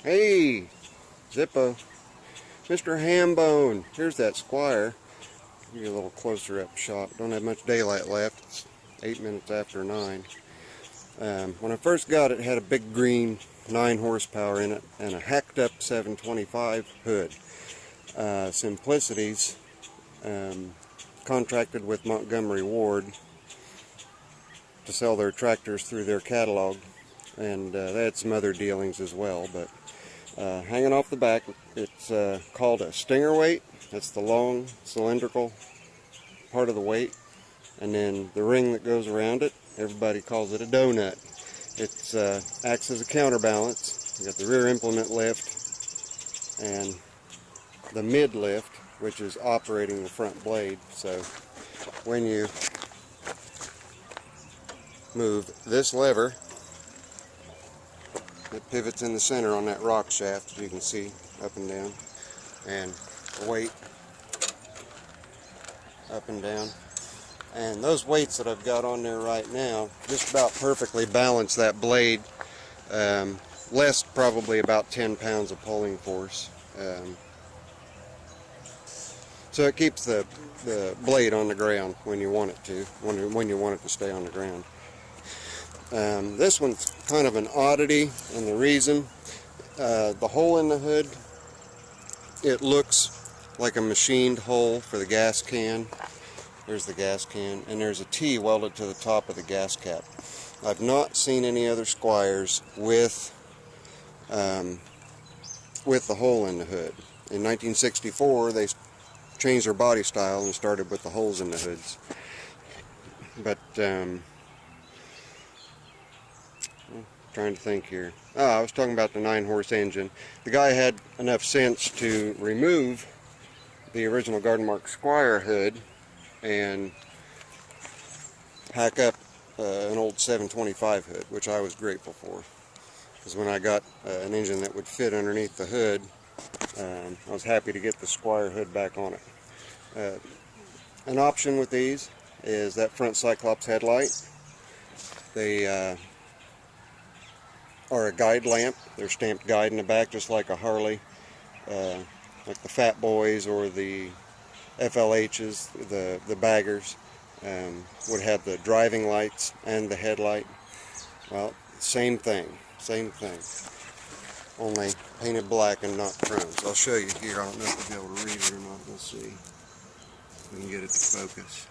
Hey, Zippo. Mr. Hambone. Here's that Squire. Give you a little closer up shot. Don't have much daylight left. It's 8 minutes after 9. When I first got it, it had a big green 9 horsepower in it and a hacked up 725 hood. Simplicities contracted with Montgomery Ward to sell their tractors through their catalog, and they had some other dealings as well. But hanging off the back, it's called a stinger weight. That's the long cylindrical part of the weight, and then the ring that goes around it, everybody calls it a donut. It acts as a counterbalance. You got the rear implement lift and the mid lift, which is operating the front blade. So when you move this lever, it pivots in the center on that rock shaft, as you can see, up and down, and the weight up and down. And those weights that I've got on there right now just about perfectly balance that blade, less probably about 10 pounds of pulling force. So it keeps the blade on the ground when you want it to, when you want it to stay on the ground. This one's kind of an oddity, and the reason, the hole in the hood, it looks like a machined hole for the gas can. There's the gas can, and there's a T welded to the top of the gas cap. I've not seen any other Squires with the hole in the hood. In 1964, they changed their body style and started with the holes in the hoods. But trying to think here. I was talking about the 9-horse engine. The guy had enough sense to remove the original Garden Mark Squire hood and pack up an old 725 hood, which I was grateful for, because when I got an engine that would fit underneath the hood, I was happy to get the Squire hood back on it. An option with these is that front Cyclops headlight. They are a guide lamp. They're stamped guide in the back, just like a Harley, like the Fat Boys or the FLHs, the baggers, would have the driving lights and the headlight. Well, same thing, only painted black and not chrome. So I'll show you here. I don't know if you'll be able to read it or not. We'll see if we can get it to focus.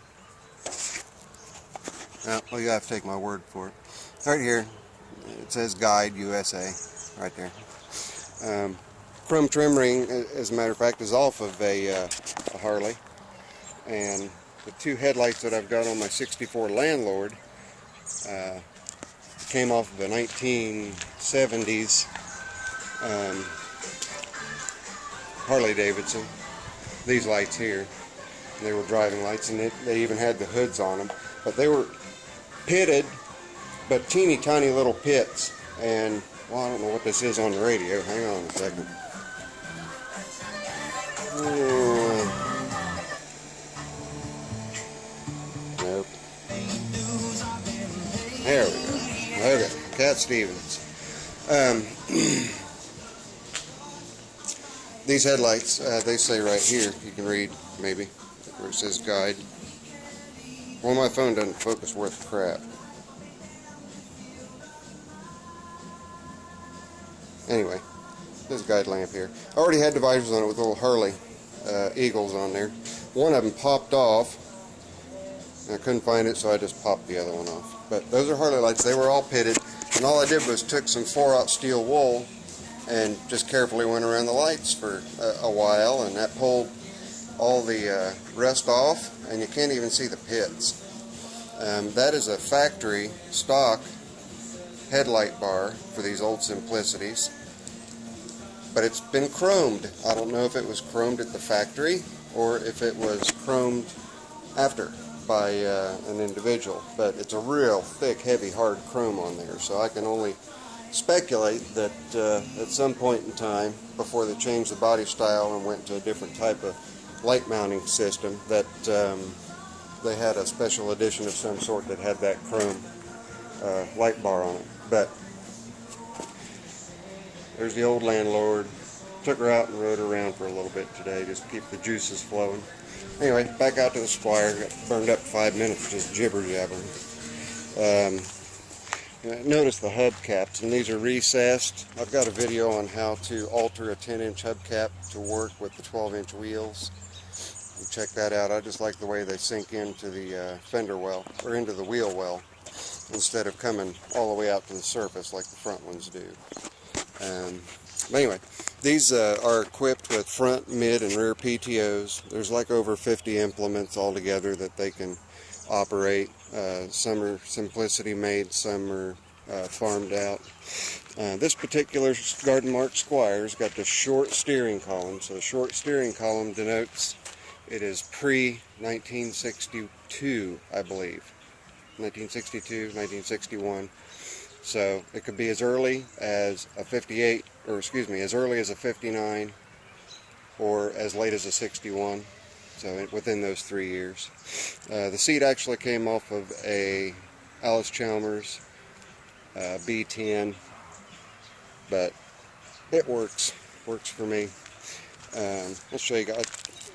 Well, you have to take my word for it. Right here, it says Guide USA, right there. Chrome trim ring, as a matter of fact, is off of a Harley, and the 2 headlights that I've got on my 64 Landlord came off of a 1970s Harley Davidson. These lights here, they were driving lights, and they even had the hoods on them, but they were pitted, but teeny tiny little pits. And well, I don't know what this is on the radio. Hang on a second. Nope. There we go. Okay, Cat Stevens. These headlights, they say right here, you can read maybe, where it says Guide. Well, my phone doesn't focus worth crap. Anyway, this guide lamp here. I already had dividers on it with little Harley Eagles on there. One of them popped off, and I couldn't find it, so I just popped the other one off. But those are Harley lights. They were all pitted, and all I did was took some 4/0 steel wool and just carefully went around the lights for a while, and that pulled all the rust off, and you can't even see the pits. That is a factory stock headlight bar for these old Simplicities, but it's been chromed. I don't know if it was chromed at the factory or if it was chromed after by an individual, but it's a real thick, heavy, hard chrome on there, so I can only speculate that at some point in time, before they changed the body style and went to a different type of light mounting system, that they had a special edition of some sort that had that chrome light bar on it. But There's the old landlord. Took her out and rode her around for a little bit today, just to keep the juices flowing. Anyway, back out to the Squire. Got burned up 5 minutes just jibber-jabbering. Notice the hubcaps, and these are recessed. I've got a video on how to alter a 10-inch hubcap to work with the 12-inch wheels. You check that out. I just like the way they sink into the fender well, or into the wheel well, instead of coming all the way out to the surface like the front ones do. But anyway, these are equipped with front, mid, and rear PTOs. There's like over 50 implements altogether that they can operate. Some are simplicity made, some are farmed out. This particular Garden Mark Squire's got the short steering column. So the short steering column denotes it is pre-1962, I believe. 1962, 1961. So it could be as early as a 58, or excuse me, as early as a 59, or as late as a 61. So within those 3 years. The seat actually came off of a Alice Chalmers B10, but it works for me. Let's show you guys.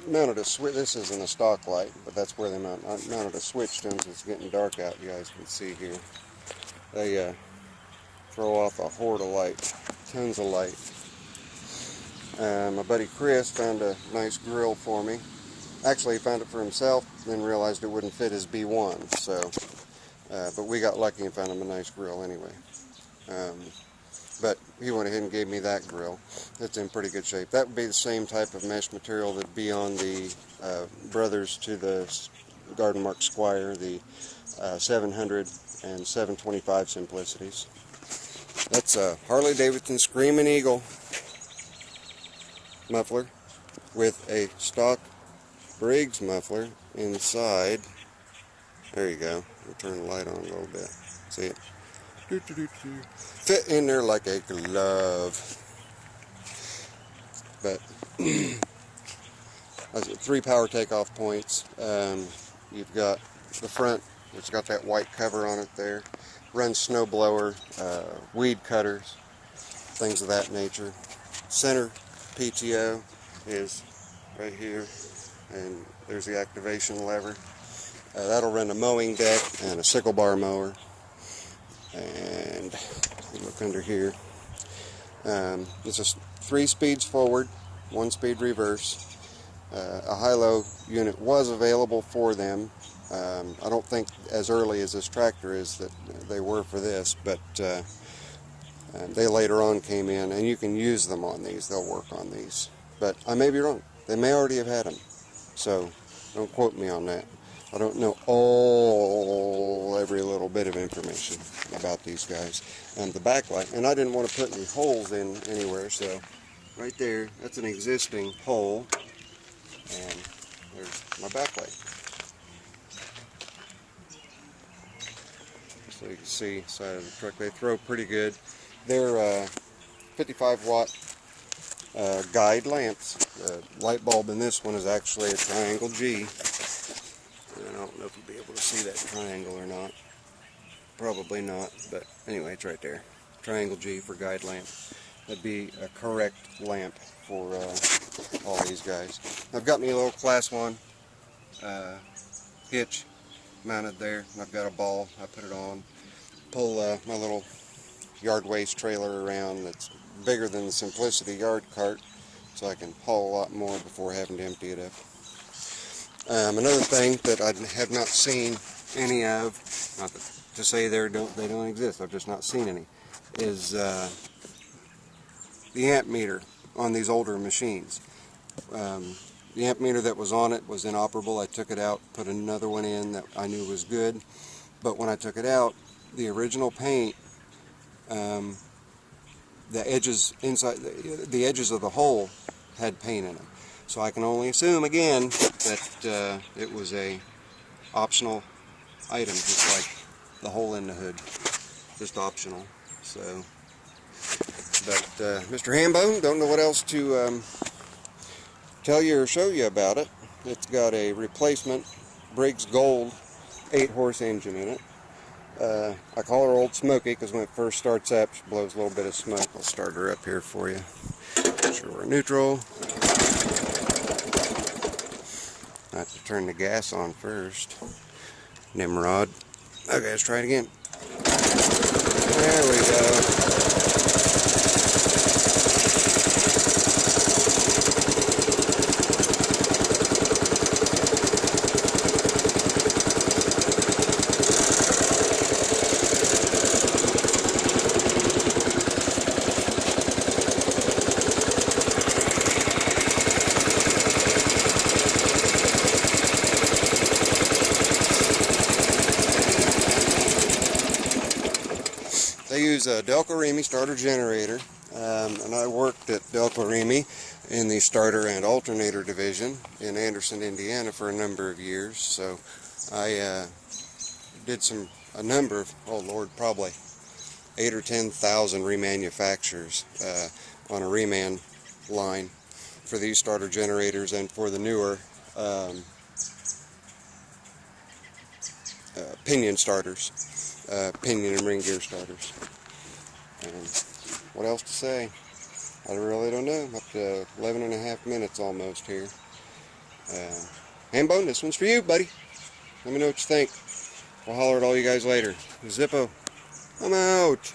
I mounted a switch. This isn't a stock light, but that's where they mount. I mounted a switch to them so it's getting dark out. You guys can see here. They throw off a horde of light, tons of light. My buddy Chris found a nice grill for me. Actually, he found it for himself, then realized it wouldn't fit his B1. So, but we got lucky and found him a nice grill anyway. But he went ahead and gave me that grill. It's in pretty good shape. That would be the same type of mesh material that'd be on the brothers to the Garden Mark Squire, the 700 and 725 Simplicities. That's a Harley Davidson Screaming Eagle muffler with a stock Briggs muffler inside. There you go. We'll turn the light on a little bit. See it? Fit in there like a glove. But 3 power takeoff points. You've got the front, it's got that white cover on it there. Runs snowblower, weed cutters, things of that nature. Center PTO is right here, and there's the activation lever. That'll run a mowing deck and a sickle bar mower. And look under here. It's just 3 speeds forward, 1 speed reverse. A high-low unit was available for them. I don't think as early as this tractor is that they were for this, but they later on came in, and you can use them on these. They'll work on these. But I may be wrong. They may already have had them. So don't quote me on that. I don't know every little bit of information about these guys. And the backlight, and I didn't want to put any holes in anywhere, so right there, that's an existing hole, and there's my backlight. So you can see the side of the truck. They throw pretty good. They're 55 watt guide lamps. The light bulb in this one is actually a triangle G. I don't know if you'll be able to see that triangle or not. Probably not, but anyway, it's right there. Triangle G for guide lamp. That'd be a correct lamp for all these guys. I've got me a little class 1 hitch mounted there. I've got a ball. I put it on. Pull my little yard waste trailer around that's bigger than the Simplicity yard cart, so I can haul a lot more before having to empty it up. Another thing that I have not seen any of, not to say they don't exist, I've just not seen any, is the amp meter on these older machines. The amp meter that was on it was inoperable. I took it out, put another one in that I knew was good, but when I took it out, the original paint, the edges inside, the edges of the hole had paint in them. So I can only assume again that it was a optional item, just like the hole in the hood, just optional. So, but Mr. Hambone, don't know what else to tell you or show you about it. It's got a replacement Briggs Gold 8-horse engine in it. I call her Old Smoky because when it first starts up, she blows a little bit of smoke. I'll start her up here for you. Make sure we're neutral. I have to turn the gas on first. Nimrod. Okay, let's try it again. There we go. They use a Delco starter generator, and I worked at Delco in the starter and alternator division in Anderson, Indiana for a number of years. So I did a number of, oh Lord, probably 8,000 or 10,000 remanufactures on a reman line for these starter generators and for the newer pinion starters. Pinion and ring gear starters. What else to say? I really don't know. I'm up to 11 and a half minutes almost here. Hambone, this one's for you, buddy. Let me know what you think. I'll holler at all you guys later. Zippo, I'm out.